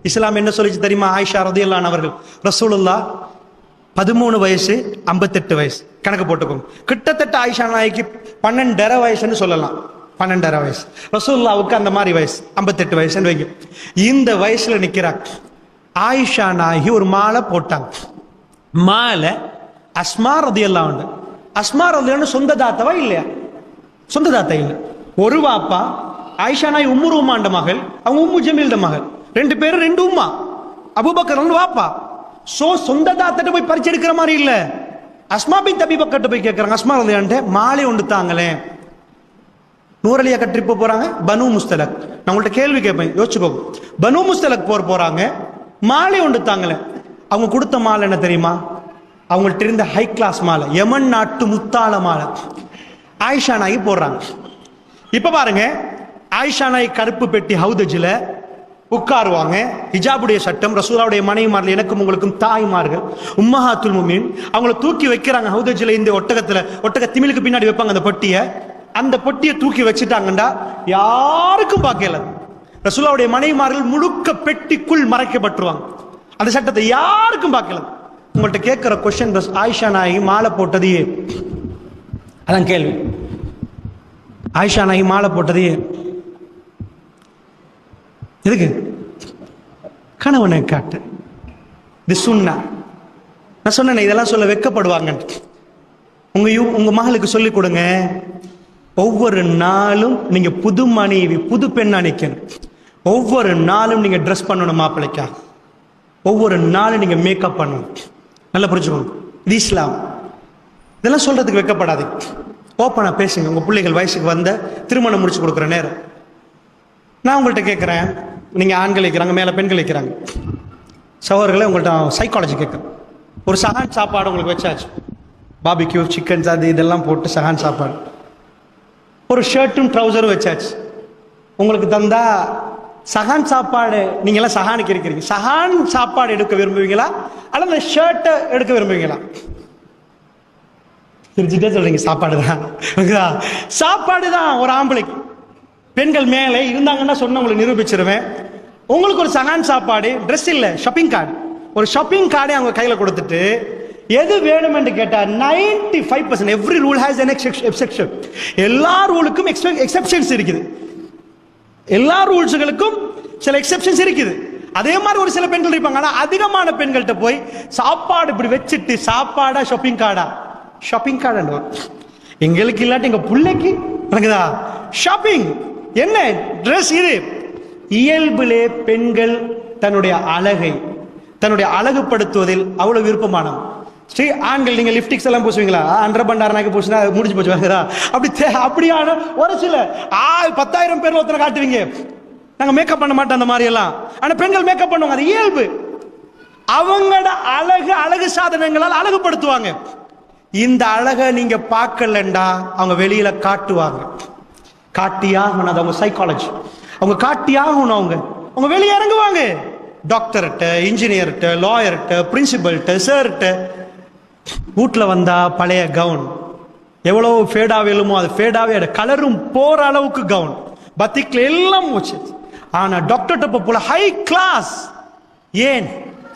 இஸ்லாம் என்ன சொல்லிச்சு தெரியுமா? ஆயிஷா ரலியல்லாஹு அன்ஹா அவர்கள், ரசூலுல்லாஹ் 13 வயசு 58 வயசு கணக்கு போட்டுக்கோங்க. கிட்டத்தட்ட ஆயிஷா நாய்க்கு 12.5 வயசுன்னு சொல்லலாம். 12.5 வயசு. ரசூலுல்லாஹ்வுக்கு அந்த மாதிரி வயசு 58 வயசுன்னு வைங்க. இந்த வயசுல நிக்கிறாங்க. ஆயிஷா நாயகி ஒரு மாலை போட்டாங்க. மாலை அஸ்மா ரலியல்லாஹு அன்ஹா. அஸ்மா ரலியல்லாஹு அன்ஹா சொந்த தாத்தாவா இல்லையா? சொந்த தாத்தா இல்லை. ஒரு வாப்பா. ஆயிஷா நாய் உம்மு ரூமாண்ட மகள், அவங்க உம்மு ஜமீல்ட மகள். 2 பேரும் 2 உம்மா. அபூபக்கர் வாப்பா. சோ சொந்த தாத்தட்ட போய் பறிச்சு எடுக்கிற மாதிரி இல்ல. அஸ்மா பின் அபீ பக்கர்ட்ட போய் கேட்கறாங்க, அஸ்மா ரலியல்லாஹு அன்ஹா மாலை ஒன்று தாங்களே. நூரலியா ட்ரிப் போறாங்க, பனு முஸ்தலக். நான் உங்கள்ட்ட கேள்வி கேட்பேன், யோசிச்சுக்கோங்க. பனு முஸ்தலக் போறாங்க, மாலை ஒன்று தாங்களே. அவங்க கொடுத்த மாலை என்ன தெரியுமா? அவங்கள்ட்ட இருந்த ஹை கிளாஸ் மாலை, யமன் நாட்டு முத்தாள மாலை. ஆயிஷா நாயகி போடுறாங்க. இப்ப பாருங்க, ஆயிஷா நாயகி கருப்பு பெட்டி ஹவுதஜில் உட்காருவாங்க. ஹிஜாபுடைய சட்டம், ரசூலுல்லாஹ்வுடைய மனைவிமார்கள், எனக்கும் உங்களுக்கும் தாய்மார்கள், உம்மஹாத்துல் முஃமினீன். அவங்கள தூக்கி வைக்கிறாங்க ஹவுதஜில். இந்த ஒட்டக திமிலுக்கு பின்னாடி வைப்பாங்க அந்த பொட்டியை தூக்கி வச்சுட்டாங்கண்டா யாருக்கும் பார்க்கல. ரசூலுல்லாஹ்வுடைய மனைவிமார்கள் முழுக்க பெட்டிக்குள் மறைக்கப்பட்டுருவாங்க. அந்த சட்டத்தை யாருக்கும் பார்க்கல. உங்கள்கிட்ட கேட்கிற கொஸ்டின், ஆயிஷா நாயகி மாலை போட்டது ஏன்? அதான் கேள்வி. ஆயிஷா நாயகி மாலை போட்டது ஏன்? எதுக்கு? கணவனை காட்டு. இது சுன்னா. நான் சொன்னேன் இதெல்லாம் சொல்ல வெட்கப்படுவாங்க. உங்க மகளுக்கு சொல்லிக் கொடுங்க, ஒவ்வொரு நாளும் நீங்க புது மனைவி புது பெண்ணா நிக்கணும். ஒவ்வொரு நாளும் நீங்க ட்ரெஸ் பண்ணணும் மாப்பிள்ளைக்கா. ஒவ்வொரு நாளும் நீங்க மேக்கப் பண்ணணும். நல்லா புரிஞ்சுக்கோங்க, இது இஸ்லாம். இதெல்லாம் சொல்றதுக்கு வெட்கப்படாது. ஓப்பனா பேசுங்க. உங்க பிள்ளைகள் வயசுக்கு வந்த திருமணம் முடிச்சு கொடுக்குற நேரம். நான் உங்கள்கிட்ட கேட்குறேன், நீங்க ஆண்கள் வைக்கிறாங்க, மேல பெண்கள் வைக்கிறாங்க. சகோதரர்களை உங்கள்கிட்ட சைக்காலஜி கேட்குறேன். ஒரு சஹான் சாப்பாடு உங்களுக்கு வச்சாச்சு, பாபிக்யூ சிக்கன் அது இதெல்லாம் போட்டு சஹான் சாப்பாடு. ஒரு ஷர்ட்டும் ட்ரௌசரும் வச்சாச்சு. உங்களுக்கு தந்தா சஹான் சாப்பாடு, நீங்க எல்லாம் சஹானுக்கு இருக்கிறீங்க, சஹான் சாப்பாடு எடுக்க விரும்புவீங்களா அல்லது அந்த ஷர்ட்டை எடுக்க விரும்புவீங்களா? தெரிஞ்சுட்டே சொல்றீங்க சாப்பாடு தான். சாப்பாடு தான் ஒரு ஆம்பளைக்கு. பெண்கள் மேலே இருந்தாங்கன்னா சொன்ன உங்களுக்கு நிரூபிச்சிருவேன். உங்களுக்கு ஒரு சஹான் சாப்பாடு, ட்ரெஸ் இல்லை, ஷாப்பிங் கார்டு. ஒரு ஷாப்பிங் கார்டை அவங்க கையில கொடுத்துட்டு எது வேணும் என்று கேட்டா 95% every rule has an exception. எல்லா ரூலுக்கும் எக்ஸெப்ஷன்ஸ் இருக்குது. எல்லா ரூல்ஸ்களுக்கும் சில எக்ஸெப்ஷன்ஸ் இருக்குது. அதே மாதிரி ஒரு சில பெண்கள் இருப்பாங்க. ஆனா அதிகமான பெண்கள்கிட்ட போய் சாப்பாடு இப்படி வச்சுட்டு, சாப்பாடா ஷாப்பிங் கார்டா? ஷாப்பிங் கார்டு எங்களுக்கு இல்லாட்டி எங்க பிள்ளைக்கு எனக்குதா ஷாப்பிங் என்ன ட்ரெஸ்? இது இயல்பிலே பெண்கள் தன்னுடைய அழகை, தன்னுடைய அழகுபடுத்துவதில் அவ்வளவு விருப்பமானவங்க. ஸ்ரீ ஆண்கள் நீங்க லிப்டிக்ஸ் எல்லாம் பூசுவீங்களா? அண்டர்பண்டாரனாக்கு பூசினா முடிஞ்சு போச்சு. அப்படியான ஒரு சில 10,000 பேர்ல ஒருத்தனை காட்டுவீங்க, நாங்க மேக்கப் பண்ண மாட்டோம் அந்த மாதிரி எல்லாம். ஆனா பெண்கள் மேக்கப் பண்ணுவாங்க, அது இயல்பு. அவங்களோட அழகு சாதனங்களால் அழகுபடுத்துவாங்க. இந்த அழகை நீங்க பார்க்கலண்டா அவங்க வெளியில காட்டுவாங்க. காட்டியாகணும், அது அவங்க சைக்காலஜி. அவங்க காட்டியாகணும். அவங்க வெளியே இறங்குவாங்க. டாக்டர்கிட்ட, இன்ஜினியர்கிட்ட, லாயர்கிட்ட, பிரின்சிபல்கிட்ட, சார்கிட்ட. வீட்டில் வந்தா பழைய கவுன் எவ்வளவு ஃபேடா வேலுமோ அது ஃபேடாவே, கலரும் போற அளவுக்கு கவுன், பத்திக்ல எல்லாம் போச்சு. ஆனா டாக்டர்கிட்ட போல ஹை கிளாஸ். ஏன்?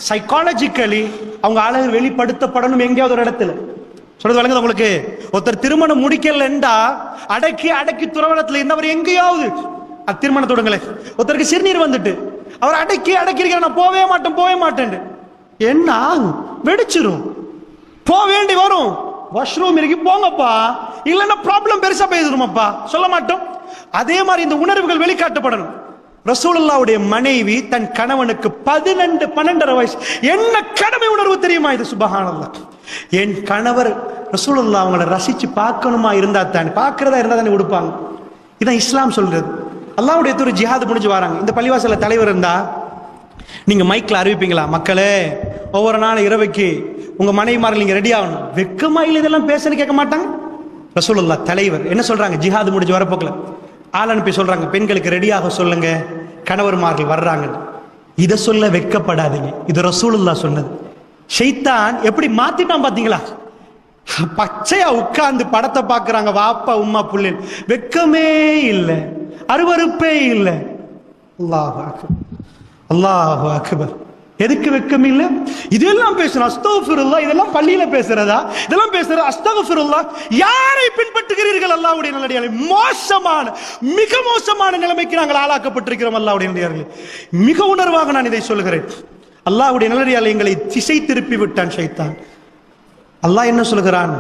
சைக்காலஜிக்கலி அவங்க அழகு வெளிப்படுத்தப்படணும் எங்கேயாவது ஒரு இடத்துல. சொல்றது வழங்குது உங்களுக்கு? ஒருத்தர் திருமணம் முடிக்கலண்டா அடக்கி துறவரத்துல இருந்தவர் எங்கேயாவது திருமணத்தோடுங்களே. ஒருத்தருக்கு சிறுநீர் வந்துட்டு அவர் அடக்கி இருக்கிற, நான் போவே மாட்டேன். என்ன ஆகும்? வெடிச்சிரும். போக வேண்டி வரும். வாஷ்ரூம் இருக்கு, போங்கப்பா, இல்லைன்னா ப்ராப்ளம் பெருசா போயிருமாப்பா, சொல்ல மாட்டோம். அதே மாதிரி இந்த உணர்வுகள் வெளிக்காட்டப்படணும். ரசூலுல்லாஹ்வுடைய மனைவி தன் கணவனுக்கு 12.5 வயசு. என்ன கடமை உணர்வு தெரியுமா இது? சுபஹானல்லாஹ். என் கணவர் ரசூலுல்லாஹ் அவங்களை ரசிச்சு பார்க்கணுமா இருந்தா தானே, பார்க்கறதா இருந்தா தானே கொடுப்பாங்க. இதான் இஸ்லாம் சொல்றது. அல்லாஹ்வுடைய தூதர் ஜிஹாத் முடிஞ்சு வராங்க. இந்த பள்ளிவாசல தலைவர் இருந்தா நீங்க மைக்ல அறிவிப்பீங்களா, மக்களே ஒவ்வொரு நாள் இரவுக்கு உங்க மனைவிமார்கள் நீங்க ரெடி ஆகணும்? வெக்கமா இல்ல இதெல்லாம் பேசன்னு கேட்க மாட்டாங்க. ரசூலுல்லாஹ் தலைவர் என்ன சொல்றாங்க? ஜிஹாத் முடிஞ்சு வரப்போக்கல ஆள் அனுப்பி சொல்றாங்க, பெண்களுக்கு ரெடியாக சொல்லுங்க, கணவர்மார்கள் வர்றாங்க. இதை சொல்ல வெட்கப்படாதீங்க. இது ரசூலுல்லாஹ் சொன்னது. ஷைத்தான் எப்படி மாத்திட்டான் பாத்தீங்களா? பச்சையா உட்கார்ந்து படத்தை பாக்குறாங்க, வாப்பா உம்மா புள்ளில். வெக்கமே இல்லை, அருவருப்பே இல்லை. அல்லாஹ் அக்பர், அல்லாஹ் அக்பர். எதுக்கு வெக்கம் இல்ல? இதெல்லாம் பேசுறோம் அஸ்தக்ஃபிருல்லாஹ், இதெல்லாம் பள்ளியில பேசுறதா? இதெல்லாம் பேசுறது அஸ்தக்ஃபிருல்லாஹ். யாரை பின்பற்றுகிறீர்கள் அல்லாஹ்வுடைய நல்லடியார்களே? மோசமான, மிக மோசமான நிலைமைக்கு நாங்கள் ஆளாக்கப்பட்டிருக்கிறோம் அல்லாஹ்வுடைய நல்லடியார்களே. மிக உணர்வாக நான் இதை சொல்கிறேன். அல்லாஹ்வுடைய நல்லடியார்களே, எங்களை திசை திருப்பி விட்டான் ஷைத்தான். அல்லாஹ் என்ன சொல்கிறான்?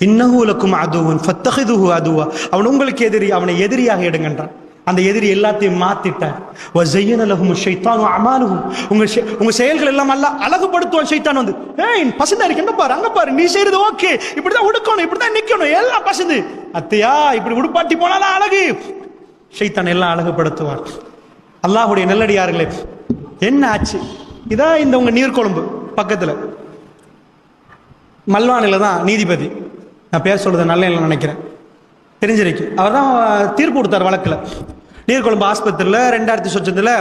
இன்னஹு லக்கும் அதுவன் ஃபத்தஹிதுஹு அதுவா. அவன் உங்களுக்கு எதிரி, அவனை எதிரியாக எடுங்கன்றான். அந்த எதிரி எல்லாத்தையும் மாத்திட்டான். வஸய்யன லஹும் ஷைத்தானு அமாலுஹும். உங்க செயல்கள் எல்லாம் அல்லாஹ் அழகுபடுத்துவான். ஷைத்தான் வந்து, ஏய் பசந்தா இருக்கு, என்ன பாரு, அங்க பாரு, நீ செய்யறது ஓகே, இப்படிதான் உடுக்கணும், இப்படிதான் நிக்கணும், எல்லாம் பசந்து. அத்தையா இப்படி உடுப்பாட்டி போனாலும் அழகு. ஷைத்தான் எல்லாம் அழகுபடுத்துவான். அல்லாஹ்வுடைய நல்லடியார்களே, என்ன ஆச்சு? இதான் இந்த உங்க நீர்கொழும்பு பக்கத்துல மல்வானில தான் நீதிபதி, நான் பேர் சொல்றது நல்ல நினைக்கிறேன், தெரிஞ்சிருக்கு. அவர் தான் தீர்ப்பு கொடுத்தார் வழக்கில். நீர்கொழும்பு ஆஸ்பத்திரியில் 2000 சொச்சத்தில்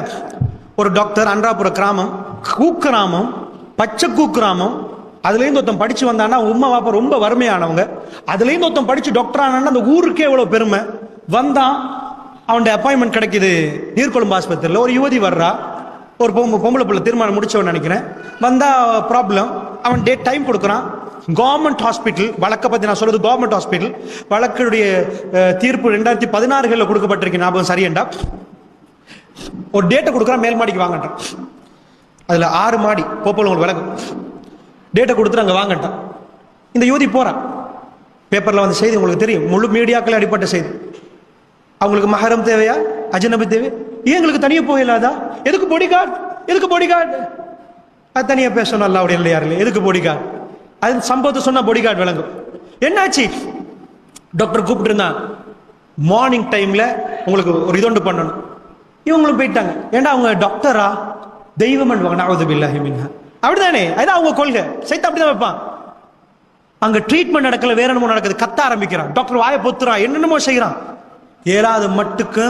ஒரு டாக்டர், அன்றாபுர கிராமம், கூக்கிராமம், பச்சை கூக்கிராமம், அதுலேருந்து ஒருத்தன் படிச்சு வந்தான்னா உம்மா வாப்பா ரொம்ப வறுமையானவங்க, அதுலேருந்து ஒருத்தன் படிச்சு டாக்டர் ஆனான்னா அந்த ஊருக்கே எவ்வளோ பெருமை. வந்தான், அவனுடைய அப்பாயின்மெண்ட் கிடைக்குது நீர்கொழும்பு ஆஸ்பத்திரியில். ஒரு யுவதி வர்றா, ஒரு பொம்பளை பிள்ளை திருமணம் முடிச்சவன் நினைக்கிறேன். வந்தா ப்ராப்ளம், அவன் டேட் டைம் கொடுக்குறான். கவர்மெண்ட் ஹாஸ்பிட்டல், வழக்கை பற்றி நான் சொல்றது கவர்மெண்ட் ஹாஸ்பிட்டல். வழக்குடைய தீர்ப்பு 2016 கொடுக்கப்பட்டிருக்கு, ஞாபகம் சரியண்டா. ஒரு டேட்டை கொடுக்குறான், மேல் மாடிக்கு வாங்கட்டான். அதில் 6 மாடி போப்போல் உங்களுக்கு விளக்கு. டேட்டை கொடுத்துட்டு அங்கே வாங்கட்டான். இந்த யுவதி போகிறான். பேப்பரில் வந்த செய்தி உங்களுக்கு தெரியும், முழு மீடியாக்கள் அடிப்பட்ட செய்தி. அவங்களுக்கு மஹரம் தேவையா, அஜனபி தேவை? ஏன் எங்களுக்கு தனியாக போயிடாதா? எதுக்கு பாடி கார்டு, எதுக்கு பாடி கார்டு? அது தனியாக பேசணும் அல்லாஹ்வுடைய நல்லடியார்களே. எதுக்கு பாடி கார்டு? அது சம்பவத்தை சொன்னா பாடி கார்டு விளங்கும். என்னாச்சு? டாக்டர் கூப்பிட்டு இருந்தான், மார்னிங் டைம்ல உங்களுக்கு ஒரு இதொண்டு பண்ணணும். இவங்களும் போயிட்டாங்க. ஏண்டா அவங்க டாக்டரா, தெய்வம் பண்ணுவாங்க. நஅூது பில்லாஹி மின்ஹா. அப்படிதானே? அதான் அவங்க கொள்கை. சைத்தான் அப்படிதான் வைப்பான். அங்க ட்ரீட்மெண்ட் நடக்கல, வேற என்னமோ நடக்குது. கத்த ஆரம்பிக்கிறான். டாக்டர் வாயை பொத்துறான், என்னென்னமோ செய்யறான். 7வது மட்டுக்கு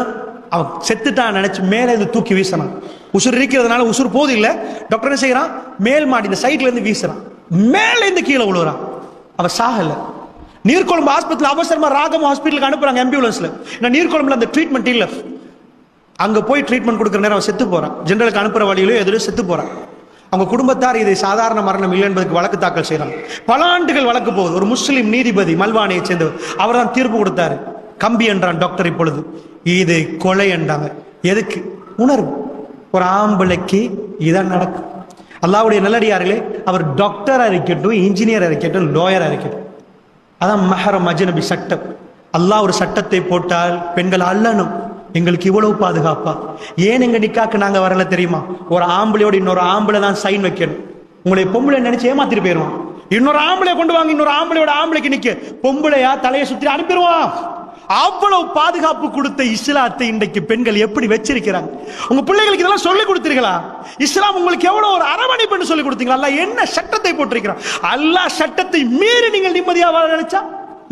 அவன் செத்துட்டான் நினைச்சு மேலே இருந்து தூக்கி வீசறான். உசுர் இருக்கிறதுனால உசுர் போது இல்ல. டாக்டர் என்ன செய்யறான்? மேல் மாடி இந்த சைட்ல இருந்து வீசுறான், மேல இருந்து கீழே விழுறான். அவ சாகல. நீர்கொழும்பு ஆஸ்பத்திரி அவசரமா ராகம் ஹாஸ்பிட்டலுக்கு அனுப்புறாங்க ஆம்புலன்ஸ்ல. நீர்கொழும்புல அந்த ட்ரீட்மெண்ட் இல்ல. அங்க போய் ட்ரீட்மெண்ட் கொடுக்குற நேரம் அவன் செத்து போறான். ஜெனரலுக்கு அனுப்புற வழியிலோ எதிரும் செத்து போறான். அவங்க குடும்பத்தார் இது சாதாரண மரணம் இல்லை என்பதற்கு வழக்கு தாக்கல் செய்யறாங்க. பல ஆண்டுகள் வழக்கு போகுது. ஒரு முஸ்லிம் நீதிபதி, மல்வானியை சேர்ந்தவர், அவர் தான் தீர்ப்பு கொடுத்தாரு. கம்பி என்றான் டாக்டர். இப்பொழுது இது கொலை என்றாங்க. எதுக்கு? உணர்வு. ஒரு ஆம்பளைக்கு இதான் நடக்கும். அல்லாஹ்வுடைய நல்லடியார்களே, அவர் டாக்டரா இருக்கட்டும், இன்ஜினியரா இருக்கட்டும், லாயரா இருக்கட்டும், அதான் மஹரம் அஜ்னபி சட்டம். அல்லாஹ் ஒரு சட்டத்தை போட்டால் பெண்கள் அள்ளணும். எங்களுக்கு இவ்வளவு பாதுகாப்பா? ஏன் எங்க நிக்காக்கு நாங்க வரல தெரியுமா? ஒரு ஆம்பளையோட இன்னொரு ஆம்பளை தான் சைன் வைக்கணும். உங்களை பொம்பளை நினைச்சு ஏமாத்திட்டு போயிருவான். இன்னொரு ஆம்பளை கொண்டு வாங்க, இன்னொரு ஆம்பளையோட ஆம்பளைக்கு நிக்க, பொம்பளையா தலையை சுற்றி அனுப்பிடுவான். அவ்வளவு பாதுகாப்பு கொடுத்த இஸ்லாத்தை இன்றைக்கு பெண்கள் எப்படி வச்சிருக்கிறாங்க? உங்க பிள்ளைகளுக்கு இதெல்லாம் சொல்லி கொடுத்தீர்களா? இஸ்லாம் உங்களுக்கு எவ்வளவு ஒரு அரவணைப்புன்னு சொல்லி கொடுத்தீங்களா? அல்லாஹ் என்ன சட்டத்தை போட்டிருக்கிறான்? அல்லாஹ் சட்டத்தை மீறி நீங்கள் நிம்மதியா வாழ நினைச்சா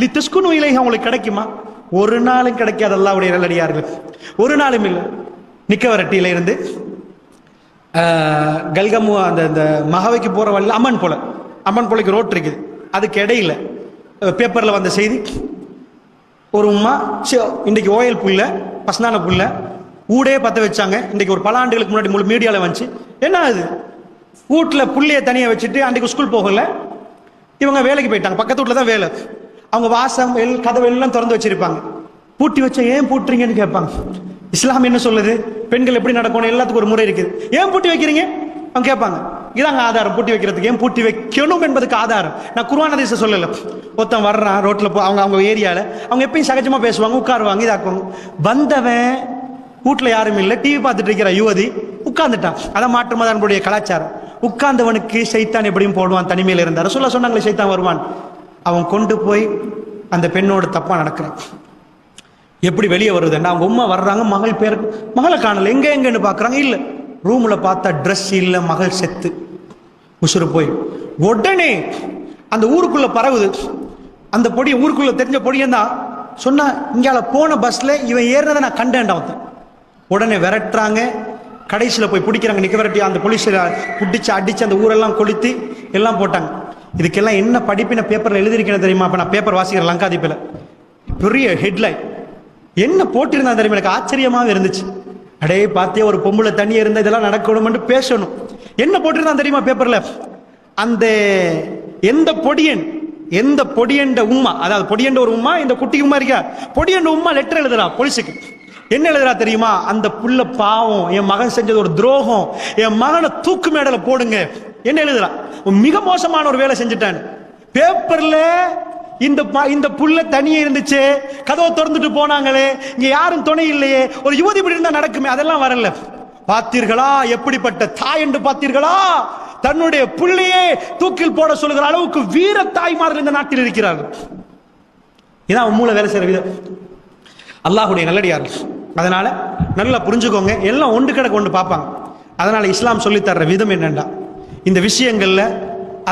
லிதஸ்குனு இலைஹி உங்களுக்கு கிடைக்குமா? ஒரு நாளும் கிடைக்காது. அல்லாஹ்வுடைய நல்லடியார்கள், ஒரு நாளும் இல்லை. நிக்கவரட்டியில இருந்து கல்கமு அந்த மகவைக்கு போற வழியில் அம்மன் போலைக்கு ரோட் இருக்குது. அதுக்கு இடையில பேப்பர்ல வந்த செய்தி, ஒரு உம்மா இன்றைக்கு ஓயல் புல்ல, பஸ்னான புல்ல ஊடே பற்ற வச்சாங்க. இன்றைக்கு ஒரு பல ஆண்டுகளுக்கு முன்னாடி முழு மீடியாவில் வந்துச்சு. என்ன அது? வீட்டில் புள்ளைய தனியாக வச்சுட்டு அன்றைக்கு ஸ்கூல் போகல, இவங்க வேலைக்கு போயிட்டாங்க. பக்கத்து வீட்டில் தான் வேலை. அவங்க வாசம் கதவு எல்லாம் திறந்து வச்சிருப்பாங்க. பூட்டி வச்ச ஏன் பூட்டுறீங்கன்னு கேட்பாங்க. இஸ்லாம் என்ன சொல்லுது? பெண்கள் எப்படி நடக்கணும், எல்லாத்துக்கும் ஒரு முறை இருக்குது. ஏன் பூட்டி வைக்கிறீங்க அவங்க கேட்பாங்க. இதாங்க ஆதாரம் பூட்டி வைக்கிறதுக்கு. ஏன் பூட்டி வைக்கணும் என்பதுக்கு ஆதாரம். நான் குர்ஆன் ஹதீஸை சொல்லல. ஒருத்தன் வர்றான் ரோட்ல, அவங்க ஏரியால அவங்க எப்பயும் சகஜமா பேசுவாங்க, உட்காருவாங்க, இதாக்குவாங்க. வந்தவன் வீட்டுல யாரும் இல்லை, டிவி பார்த்துட்டு இருக்கிற யுவதி உட்கார்ந்துட்டான். அதான் மாற்று மதனுடைய கலாச்சாரம். உட்கார்ந்தவனுக்கு சைத்தான் எப்படியும் போடுவான். தனிமையில இருந்தார். ரசூலுல்லாஹ் சொன்னாங்களே சைத்தான் வருவான். அவன் கொண்டு போய் அந்த பெண்ணோட தப்பா நடக்கிறான். எப்படி வெளியே வருதுன்னா, அவங்க உம்மா வர்றாங்க, மகளை காணல, எங்கன்னு பாக்குறாங்க, இல்ல. ரூம்ல பார்த்தா ட்ரெஸ் இல்ல, மகள் செத்து. உசுறு போய் உடனே அந்த ஊருக்குள்ள பரவுது. அந்த பொடி ஊருக்குள்ள தெரிஞ்ச பொடியன் தான் சொன்னா, இங்கால போன பஸ்ல இவன் ஏறினதை நான் கண்டேன்டா. உடனே விரட்டுறாங்க. கடைசியில் போய் பிடிக்கிறாங்க. நிக்கவரட்டி அந்த போலீஸ் பிடிச்சு அடிச்சு அந்த ஊரெல்லாம் கொளுத்தி எல்லாம் போட்டாங்க. இதுக்கெல்லாம் என்ன படிப்பின பேப்பர்ல எழுதிருக்கேன்னு தெரியுமா? அப்ப நான் பேப்பர் வாசிக்கிற லங்காதீப்பில் பெரிய ஹெட்லைன் என்ன போட்டிருந்தா தெரியுமா? எனக்கு ஆச்சரியமாவே இருந்துச்சு. அடே பாத்தியா ஒரு பொம்பளை தண்ணி இருந்தா இதெல்லாம் நடக்கணும்னு பேசணும். என்ன போட்டிருந்தான் தெரியுமா பேப்பர்ல? அந்த எந்த பொடியண்ட உம்மா, அதாவது பொடியண்ட ஒரு உம்மா, இந்த குட்டி உம்மா இருக்கா, பொடியண்ட உம்மா லெட்டர் எழுதுறா போலீஸுக்கு. என்ன எழுதுறா தெரியுமா? அந்த புள்ள பாவம், என் மகன் செஞ்சது ஒரு துரோகம், என் மகனை தூக்கு மேடல போடுங்க. என்ன எழுதுறா? மிக மோசமான ஒரு வேலை செஞ்சுட்டான். பேப்பர்ல இந்த புள்ள தனியே இருந்துச்சு, கதவை திறந்துட்டு போனாங்களே, இங்க யாரும் துணை இல்லையே, ஒரு யுவதி இப்படி இருந்தா நடக்குமே, அதெல்லாம் வரல. பார்த்தீர்களா எப்படிப்பட்ட தாய் என்று பார்த்தீர்களா? தன்னுடைய புள்ளையே தூக்கில் போட சொல்லுகிற அளவுக்கு வீர தாய்மார்கள் இந்த நாட்டில் இருக்கிறார்கள். இதான் மூளை வேலை செய்யற விதம். அல்லாஹ்வுடைய நல்லடியார்கள். அதனால நல்லா புரிஞ்சுக்கோங்க, எல்லாம் ஒன்று கிடக்கு ஒன்று பார்ப்பாங்க. அதனால இஸ்லாம் சொல்லி தர்ற விதம் என்னண்டா, இந்த விஷயங்கள்ல,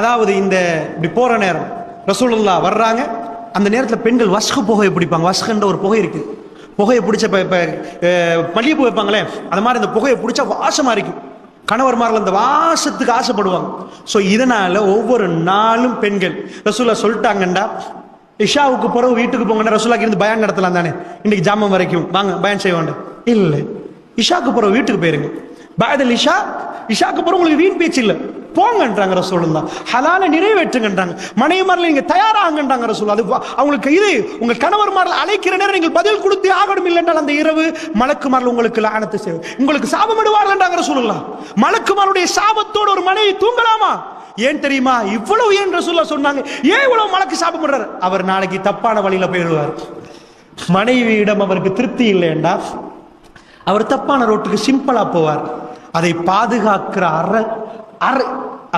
அதாவது இந்த இப்படி போற நேரம் ரசூலுல்லாஹ் வர்றாங்க, அந்த நேரத்தில் பெண்கள் வஸ்கு புகையை பிடிப்பாங்க. வஸ்குன்ற ஒரு புகை இருக்கு, புகையை பிடிச்ச மல்லிகைப்பூ வைப்பாங்களே, அது மாதிரி இந்த புகையை பிடிச்சா வாசமா இருக்கும். கணவர்மார்கள் அந்த வாசத்துக்கு ஆசைப்படுவாங்க. ஸோ இதனால ஒவ்வொரு நாளும் பெண்கள் ரசூலுல்லாஹ் சொல்லிட்டாங்கண்டா, இஷாவுக்கு பிறகு வீட்டுக்கு போங்கன்னா ரசூலுல்லாஹ் இருந்து பயான் நடத்தலாம் தானே, இன்னைக்கு ஜாமம் வரைக்கும் வாங்க பயான் செய்ய வேண்டாம். இல்லை, இஷாக்கு பிறகு வீட்டுக்கு போயிருங்க. பாதல் இஷாக்கு பிறகு உங்களுக்கு வீண் பேச்சு இல்லை, போங்கன்றாங்க ரசூலுல்லாஹ். ஹலால நிறைவேற்றுங்கன்றாங்க. மனைவிமார்கள் நீங்க தயாராகன்றாங்க ரசூலுல்லாஹ். அது அவங்களுக்கு இது உங்க கணவர்மார்கள் அழைக்கிற நேரம் நீங்கள் பதில் கொடுத்து ஆகணும். இல்லைன்றால் அந்த இரவு மலக்குமார்கள் உங்களுக்கு லானத்து செய்யும், உங்களுக்கு சாபமிடுவார்கள்ன்றாங்க ரசூலுல்லாஹ். மலக்குமாருடைய சாபத்தோடு ஒரு மனைவி தூங்கலாமா? ஏன் தெரியுமா? இவ்வளவு ஏன் ரசூலுல்லாஹ் சொன்னாங்க? ஏன் இவ்வளவு மலக்கு சாபமிடுறாரு? அவர் நாளைக்கு தப்பான வழியில போயிடுவார். மனைவியிடம் அவருக்கு திருப்தி இல்லைண்டா அவர் தப்பான ரோட்டுக்கு சிம்பிளா போவார். அதை பாதுகாக்கிற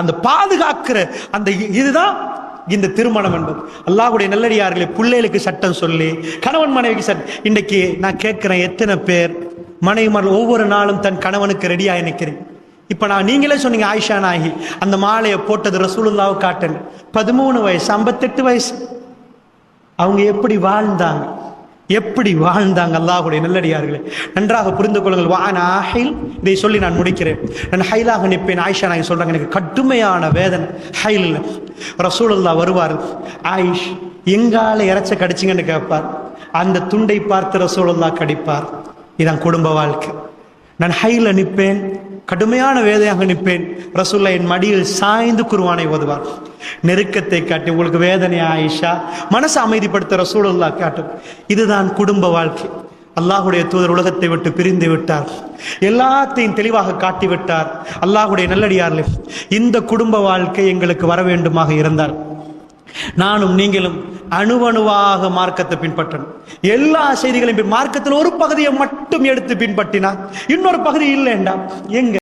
அந்த பாதுகாக்கிற அந்த இதுதான் இந்த திருமணம் என்பது. அல்லாஹ்வுடைய நல்லடியார்களே, பிள்ளைகளுக்கு சட்டம் சொல்லி, கணவன் மனைவிக்கு சட்டம். இன்னைக்கு நான் கேட்கிறேன், எத்தனை பேர் மனைவிமார்கள் ஒவ்வொரு நாளும் தன் கணவனுக்கு ரெடியா நினைக்கிறேன்? இப்ப நான் நீங்களே சொன்னீங்க, ஆயிஷா நாயகி அந்த மாலையை போட்டது ரசூலுல்லாஹ் காட்டுங்க. 13 வயசு 58 வயசு. அவங்க எப்படி வாழ்ந்தாங்க, அல்லாஹ்வுடைய நல்லடியார்களே, நன்றாக புரிந்து கொள்ளுங்கள். வானாஹில், இதை சொல்லி நான் முடிக்கிறேன். நான் ஹைலாக நிற்பேன். ஆயிஷா நாயகி சொல்றாங்க, எனக்கு கடுமையான வேதனை ஹைல். ரசூலுல்லாஹ் வருவார், ஆயிஷ் எங்கால இறைச்ச கடிச்சிங்கன்னு கேட்பார். அந்த துண்டை பார்த்து ரசூலுல்லாஹ் கடிப்பார். இதான் குடும்ப வாழ்க்கை. நான் ஹைல நிற்பேன், கடுமையான வேதையாக நிற்பேன். ரசூலுல்லாஹ் என் மடியில் சாய்ந்து குர்ஆனை ஓதுவார். நெருக்கத்தை காட்டி, உங்களுக்கு வேதனை ஆயிஷா, மனசை அமைதிப்படுத்த ரசூலுல்லாஹ் காட்டும். இதுதான் குடும்ப வாழ்க்கை. அல்லாஹ்வுடைய தூதர் உலகத்தை விட்டு பிரிந்து விட்டார், எல்லாத்தையும் தெளிவாக காட்டி விட்டார். அல்லாஹ்வுடைய நல்லடியார்களே, இந்த குடும்ப வாழ்க்கை எங்களுக்கு வர வேண்டுமாக இருந்தால் நானும் நீங்களும் அணுவணுவாக மார்க்கத்தை பின்பற்றணும். எல்லா செய்திகளையும் மார்க்கத்தில் ஒரு பகுதியை மட்டும் எடுத்து பின்பற்றினா இன்னொரு பகுதி இல்லைண்டா எங்க